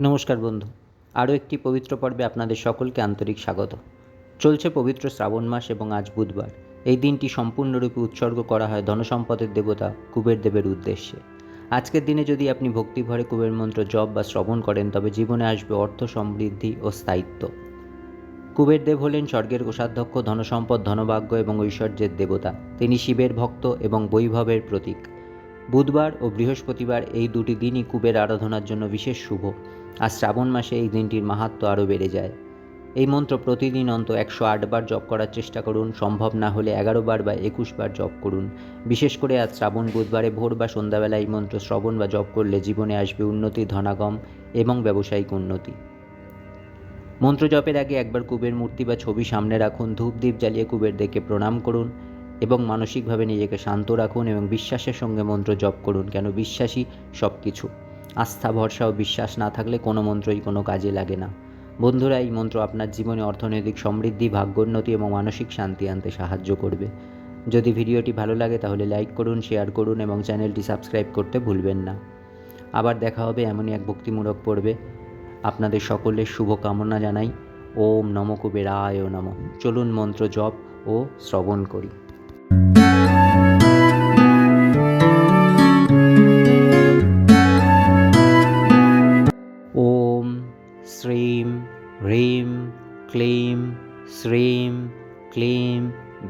নমস্কার বন্ধু, আরও একটি পবিত্র পর্বে আপনাদের সকলকে আন্তরিক স্বাগত। চলছে পবিত্র শ্রাবণ মাস এবং আজ বুধবার। এই দিনটি সম্পূর্ণরূপে উৎসর্গ করা হয় ধনসম্পদের দেবতা কুবের দেবের উদ্দেশ্যে। আজকের দিনে যদি আপনি ভক্তিভরে কুবের মন্ত্র জপ বা শ্রবণ করেন, তবে জীবনে আসবে অর্থ, সমৃদ্ধি ও স্থায়িত্ব। কুবের দেব হলেন স্বর্গের কোষাধ্যক্ষ, ধনসম্পদ, ধনভাগ্য এবং ঐশ্বর্যের দেবতা। তিনি শিবের ভক্ত এবং বৈভবের প্রতীক। বুধবার ও বৃহস্পতিবার এই দুটি দিনই কুবের আরাধনার জন্য বিশেষ শুভ। আর শ্রাবণ মাসে এই দিনটির মাহাত্ম্য আরও বেড়ে যায়। এই মন্ত্র প্রতিদিন অন্তত 108 বার জপ করার চেষ্টা করুন। সম্ভব না হলে 11 বার বা 21 বার জপ করুন। বিশেষ করে আজ শ্রাবণ বুধবারে ভোর বা সন্ধ্যাবেলা এই মন্ত্র শ্রবণ বা জপ করলে জীবনে আসবে উন্নতি, ধনাগম এবং ব্যবসায়িক উন্নতি। মন্ত্র জপের আগে একবার কুবের মূর্তি বা ছবি সামনে রাখুন। ধূপ দ্বীপ জ্বালিয়ে কুবের দেবকে প্রণাম করুন এবং মানসিকভাবে নিজেকে শান্ত রাখুন এবং বিশ্বাসের সঙ্গে মন্ত্র জপ করুন, কেন বিশ্বাসই সব কিছু। আস্থা, ভরসা ও বিশ্বাস না থাকলে কোনো মন্ত্রই কোনো কাজে লাগে না। বন্ধুরা, এই মন্ত্র আপনার জীবনে অর্থনৈতিক সমৃদ্ধি, ভাগ্যোন্নতি এবং মানসিক শান্তি আনতে সাহায্য করবে। যদি ভিডিওটি ভালো লাগে তাহলে লাইক করুন, শেয়ার করুন এবং চ্যানেলটি সাবস্ক্রাইব করতে ভুলবেন না। আবার দেখা হবে এমনই এক ভক্তিমূলক পর্বে। আপনাদের সকলের শুভকামনা জানাই। ওম নমঃ কুবেরায় নমঃ। চলুন মন্ত্র জপ ও শ্রবণ করি। ওম শ্রীম হ্রিম ক্লিম শ্রীম ক্লিম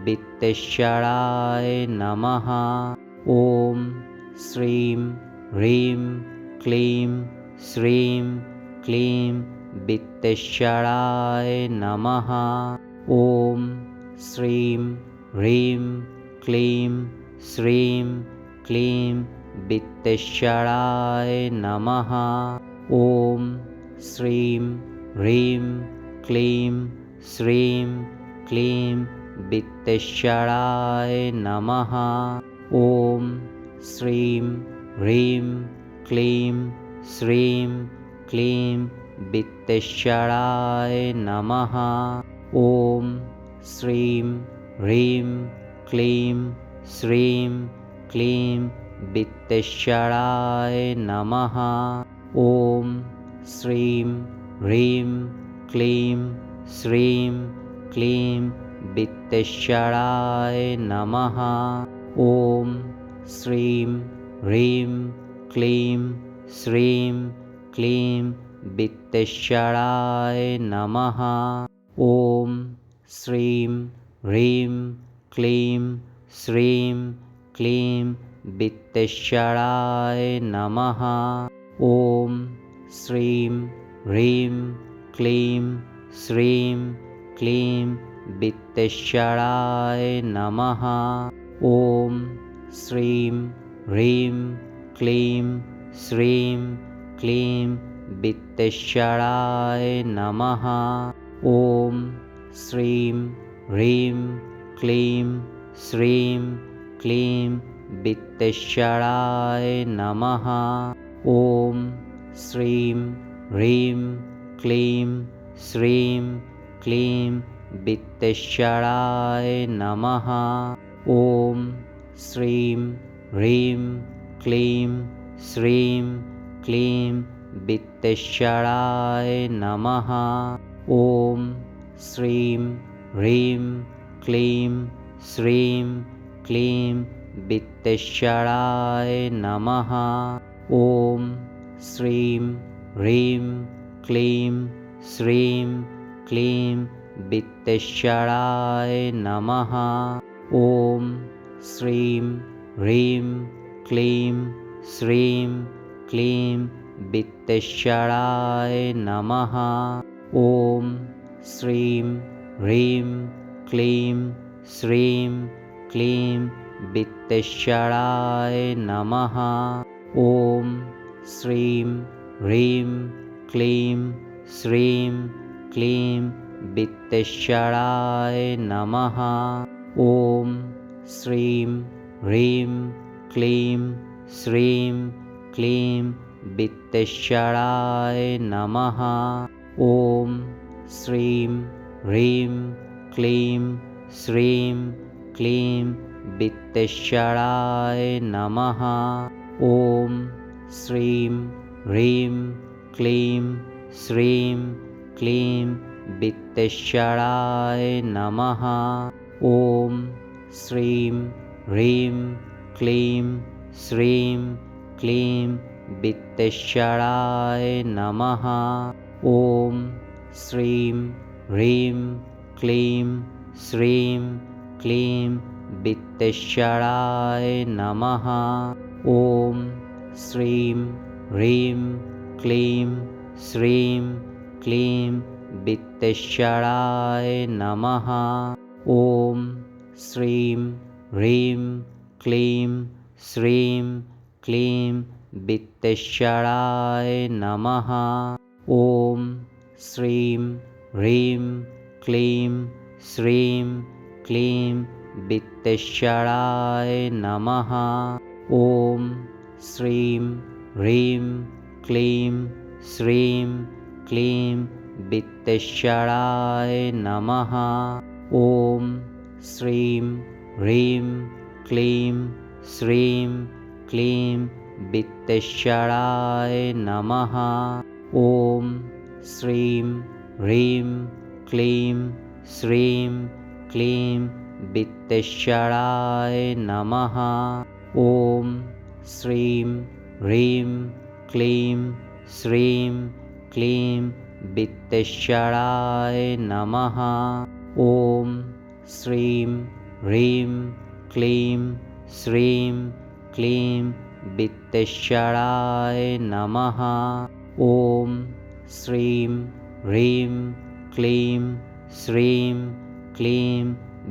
বিত্তেশ্বরায় নমঃ। ওম শ্রীম হ্রিম ক্লিম শ্রীম ক্লিম বিত্তেশ্বরায় নমঃ। ওম শ্রীম হ্রিম ক্লিম শ্রীম ক্লিম বিত্তেশ্বরায় নমঃ। ওম শ্রীম হ্রিম ক্লিম শ্রীম ক্লিম বিত্তেশ্বরায় নমঃ। ওম শ্রীম হ্রিম ক্লিম শ্রীম ক্লিম বিত্তেশ্বরায় নমঃ। ওম শ্রীম হ্রিম ক্লিম শ্রীম ক্লিম বিত্তেশ্বরায় নমঃ। ওম শ্রীম হ্রিম ক্লিম শ্রীম ক্লিম বিত্তেশ্বরায় নমঃ। ওম শ্রীম হ্রিম ক্লিম শ্রীম ক্লিম বিত্তেশ্বরায় নমঃ। ওম শ্রীম হ্রিম ক্লিম শ্রীম ক্লিম বিত্তেশ্বরায় নমঃ। ওম শ্রীম হ্রিম ক্লিম শ্রীম ক্লিম বিত্তেশ্বরায় নমঃ। ওম শ্রীম হ্রিম ক্লিম শ্রীম ক্লিম বিত্তেশ্বরায় নমঃ। ওম শ্রীম হ্রিম ক্লিম শ্রীম ক্লিম বিত্তেশ্বরায় নমঃ। ওম শ্রীম হ্রিম ক্লিম শ্রীম ক্লিম বিত্তেশ্বরায় নমঃ। ওম শ্রীম হ্রিম ক্লিম শ্রীম ক্লিম বিত্তেশ্বরায় নমঃ। ওম শ্রীম হ্রিম ক্লিম শ্রীম ক্লিম বিত্তেশ্বরায় নমঃ। ওম শ্রীম হ্রিম ক্লিম শ্রীম ক্লিম বিত্তেশ্বরায় নমঃ। ওম শ্রীম হ্রিম ক্লিম শ্রীম ক্লিম বিত্তেশ্বরায় নমঃ। ওম শ্রীম হ্রিম ক্লিম শ্রীম ক্লিম বিত্তেশ্বরায় নমঃ। ওম শ্রীম হ্রিম ক্লিম শ্রীম ক্লিম বিত্তেশ্বরায় নমঃ। ওম শ্রীম হ্রিম ক্লিম শ্রীম ক্লিম বিত্তেশ্বরায় নমঃ। ওম শ্রীম হ্রিম ক্লিম শ্রীম ক্লিম বিত্তেশ্বরায় নমঃ। ওম শ্রীম হ্রিম क्लीं श्रीं क्लीं वित्तेश्वराय नमः। ॐ श्रीं ह्रीं क्लीं श्रीं क्लीं वित्तेश्वराय नमः। ॐ श्रीं ह्रीं क्लीं श्रीं क्लीं वित्तेश्वराय नमः। ॐ श्रीं ह्रीं क्लीं श्रीं क्लीं वित्तेश्वराय नमः। ॐ श्रीं ह्रीं क्लीं श्रीं क्लीं वित्तेश्वराय नमः। ॐ श्रीं ह्रीं क्लीं श्रीं क्लीं वित्तेश्वराय नमः। ॐ श्रीं ह्रीं क्लीं श्रीं क्लीं वित्तेश्वराय नमः। ॐ श्रीं ह्रीं क्लीं श्रीं क्लीं वित्तेश्वराय नमः। ॐ श्रीं ह्रीं क्लीं श्रीं क्लीं वित्तेश्वराय नमः। ॐ श्रीं ह्रीं क्लीं श्रीं क्लीं वित्तेश्वराय नमः। ॐ श्रीं ह्रीं क्लीं श्रीं क्लीं वित्तेश्वराय नमः। ॐ श्रीं ह्रीं क्लीं श्रीं क्लीं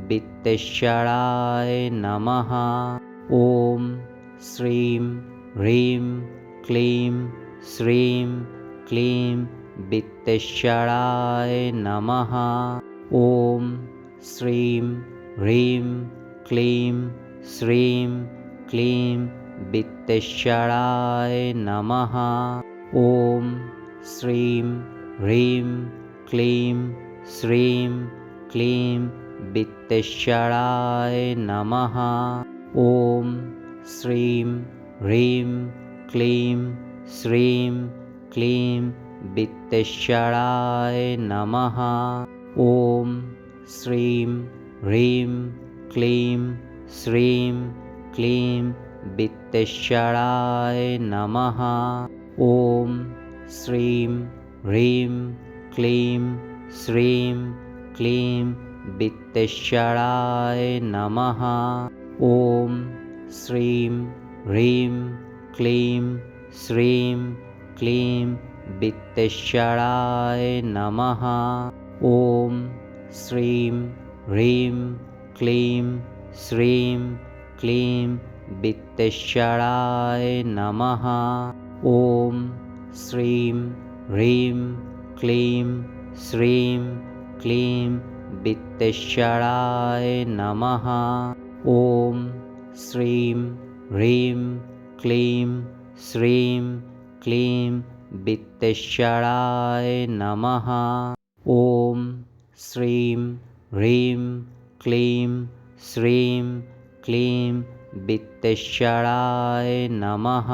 वित्तेश्वराय नमः। ॐ श्रीं ह्रीं क्लीं श्रीं क्लीं वित्तेश्वराय नमः। ॐ श्रीं ह्रीं क्लीं श्रीं क्लीं वित्तेश्वराय नमः। ॐ श्रीं ह्रीं क्लीं श्रीं क्लीं वित्तेश्वराय नमः। ॐ श्रीं ह्रीं क्लीं श्रीं क्लीं वित्तेश्वराय नमः। ॐ श्रीं ह्रीं क्लीं श्रीं क्लीं वित्तेश्वराय नमः। ॐ श्रीं ह्रीं क्लीं श्रीं क्लीं वित्तेश्वराय नमः। ॐ श्रीं ह्रीं क्लीं श्रीं क्लीं वित्तेश्वराय नमः। ॐ श्रीं ह्रीं क्लीं श्रीं क्लीं वित्तेश्वराय नमः। ॐ श्रीं ह्रीं क्लीं श्रीं क्लीं वित्तेश्वराय नमः। ॐ श्रीं ह्रीं क्लीं श्रीं क्लीं वित्तेश्वराय नमः। ॐ श्रीं ह्रीं क्लीं श्रीं क्लीं वित्तेश्वराय नमः।